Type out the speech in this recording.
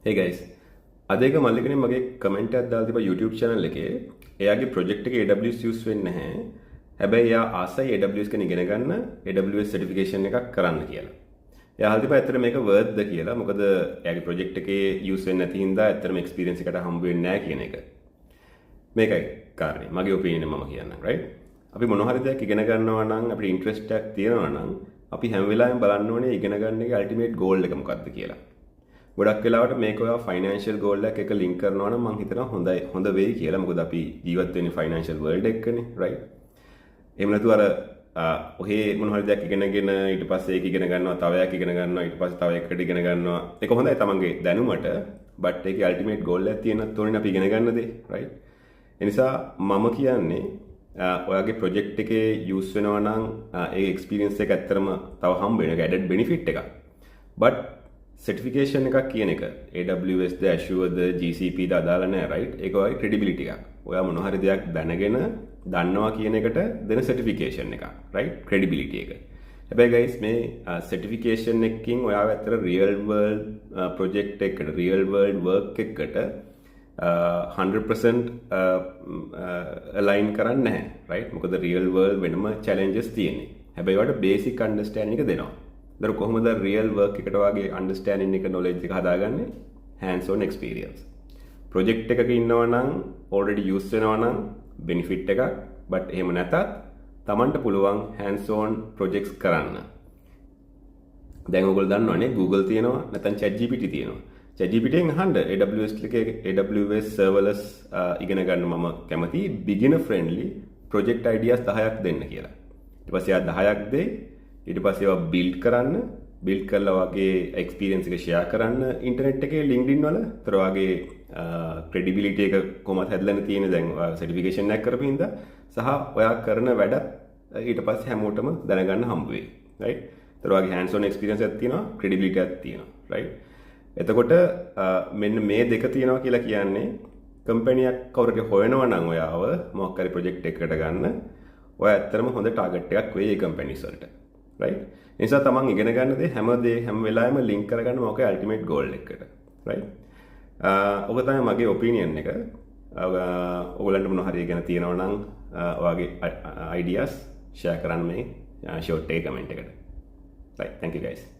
Hey guys, අද එක මල්ලි කෙනෙක් මගේ කමෙන්ට් එකක් දාලා තිබ්බා YouTube channel එකේ. එයාගේ project එකේ AWS use වෙන්නේ නැහැ. හැබැයි එයා ආසයි AWS කෙන ඉගෙන ගන්න AWS certification එකක් කරන්න කියලා. එයා අහලා තිබ්බා ඇත්තට මේක worth ද කියලා. මොකද එයාගේ project එකේ use වෙන්නේ නැති හින්දා ඇත්තටම experience එකට හම්බ වෙන්නේ නැහැ කියන එක. මේකයි කාරණේ. මගේ opinion මම කියන්නම්, right? අපි මොන හරි දෙයක් ඉගෙන ගන්නවා නම් අපිට interest එකක් තියෙනවා නම් අපි හැම වෙලාවෙම බලන්න ඕනේ ඉගෙන ගන්න එකේ ultimate goal එක මොකක්ද කියලා. ගොඩක් වෙලාවට මේක ඔයා ෆයිනෑන්ෂල් ගෝල් එකක් එක ලින්ක් කරනවා නම් මම හිතනවා හොඳ වෙයි කියලා. මොකද අපි ජීවත් වෙන්නේ ෆයිනෑන්ෂල් වර්ල්ඩ් එකකනේ, right? එහෙම නැතුව අර ඔහේ මොන හරි දෙයක් ඉගෙනගෙන ඊට පස්සේ ඒක ඉගෙන ගන්නවා, තව එකක් ඉගෙන ගන්නවා, ඊට පස්සේ තව එකකට ඉගෙන ගන්නවා. ඒක හොඳයි තමන්ගේ දැනුමට, but ඒකේ අල්ටිමේට් ගෝල් එකක් තියෙනත් ඕනේ අපි ඉගෙන ගන්න දේ, right? ඒ නිසා මම කියන්නේ ඔයාගේ ප්‍රොජෙක්ට් එකේ යූස් වෙනවා නම් ඒ එක්ස්පීරියන්ස් එක ඇත්තටම තව හම්බ වෙන එක ඇඩඩ් බෙනිෆිට් එකක්. but certification එකක් කියන එක AWS ද Azure ද GCP ද අදාළ නැහැ, right? ඒක වගේ credibility එකක්. ඔයා මොන හරි දෙයක් දැනගෙන දන්නවා කියන එකට දෙන certification එකක්, right? credibility එක. හැබැයි guys මේ certification එකකින් ඔයාව ඇත්තට real world project එකකට real world work එකකට 100% align කරන්නේ නැහැ, right? මොකද real world වෙනම challenges තියෙන්නේ. හැබැයි ඔයාලට basic understanding එක දෙනවා. දර කොහොමද රියල් වර්ක් එකට වගේ අන්ඩර්ස්ටෑන්ඩින් එක නොලෙජ් එක හදාගන්නේ hands on experience. ප්‍රොජෙක්ට් එකක ඉන්නවා නම් already use වෙනවා නම් benefit එකක්, but එහෙම නැතත් Tamanට පුළුවන් hands on projects කරන්න. දැන් ඔයගොල්ලෝ දන්නවනේ Google තියෙනවා නැත්නම් ChatGPT තියෙනවා. ChatGPT එකෙන් අහන්න AWS serverless ඉගෙන ගන්න මම කැමති beginner friendly project ideas 10ක් දෙන්න කියලා. ඊට පස්සේ ආ 10ක් දෙයි. ඊට පස්සේ ඒවා බිල්ඩ් කරන්න, බිල්ඩ් කරලා වගේ එක්ස්පීරියන්ස් එක ෂෙයා කරන්න ඉන්ටර්නෙට් එකේ LinkedIn වල. ඒතර වගේ ක්‍රෙඩිබිලිටි එක කොහොමද හැදලා තියෙන්නේ දැන් සර්ටිෆිකේෂන් එකක් කරපින්ද සහ ඔයා කරන වැඩ ඊට පස්සේ හැමෝටම දැනගන්න හම්බ වෙයි, right? ඒතර වගේ hands on experience එකක් තියෙනවා, credibility එකක් තියෙනවා, right? එතකොට මෙන්න මේ දෙක තියෙනවා කියලා කියන්නේ කම්පැනි එකක් කවුරුහරි හොයනවා නම් ඔයාව මොකක් හරි ප්‍රොජෙක්ට් එකකට ගන්න, ඔයා ඇත්තටම හොඳ ටාගට් එකක් වෙයි ඒ කම්පැනිස් වලට. right? නිසා තමන් ඉගෙන ගන්න දේ හැම වෙලාවෙම ලින්ක් කරගන්න මොකේ අල්ටිමේට් ගෝල් එකකට, right? ඔක තමයි මගේ ඔපිනියන් එක. ඔයගලන්ට මොන හරි ඉගෙන තියෙනවා නම් ඔයාගේ ideas share කරන්න මේ short කමෙන්ට් එකට. right, thank you guys.